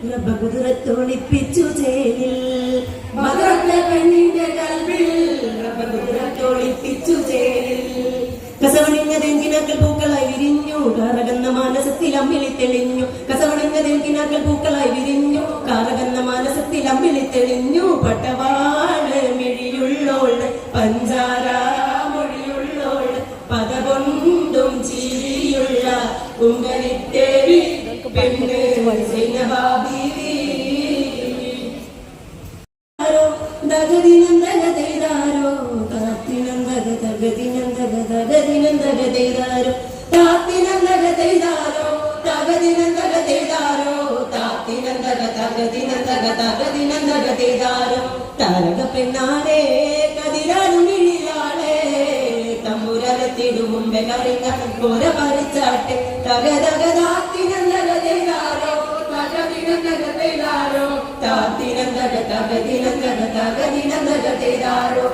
റബ്ബകുതിരത്തൊളിപ്പിച്ചു ചേരിൽ മദർന്ന പെണ്ണിന്റെ കൽവിൽ റബ്ബകുതിരത്തൊളിപ്പിച്ചു ചേരിൽ കസവണിഞ്ഞ തെങ്കിനാക്കൾ പൂക്കളായി വിരിഞ്ഞു കാറകന്ന മാനസത്തിൽ അമ്മിളി തെളിഞ്ഞു കസവണിഞ്ഞ തെങ്കിനാക്കൾ പൂക്കളായി വിരിഞ്ഞു കാറകന്ന മാനസത്തിൽ അമ്മിളി തെളിഞ്ഞു പട്ടവാള് മിഴിയുള്ളോള് പഞ്ചാര മൊഴിയുള്ളോള് പദകൊണ്ടും ചിരിയുള്ള ഉങ്കലിത്തേവി പെണ്ണ് സൈനബാബീവി ദഗദിനന്ദഗതൈതാരോ താത്തിനന്ദഗതഗതിനന്ദഗതഗതിനന്ദഗതൈതാരോ താത്തിനന്ദഗതൈതാരോ തഗതിനന്ദഗതൈതാരോ താത്തിനന്ദഗതഗതിനന്ദഗതഗതിനന്ദഗതൈതാരോ താരക പെണ്ണാളെ കതിരാണു മിഴിയാളെ തമ്പുരത്തിനു മുമ്പേ കറിഞ്ഞ കോര പറിച്ചാട്ടെ തഗതഗതാത്തിനന്ദഗതൈതാരോ തഗതിനന്ദഗതൈതാരോ താത്തിനന്ദഗതഗതിനന്ദഗതഗതിനന്ദഗതൈതാരോ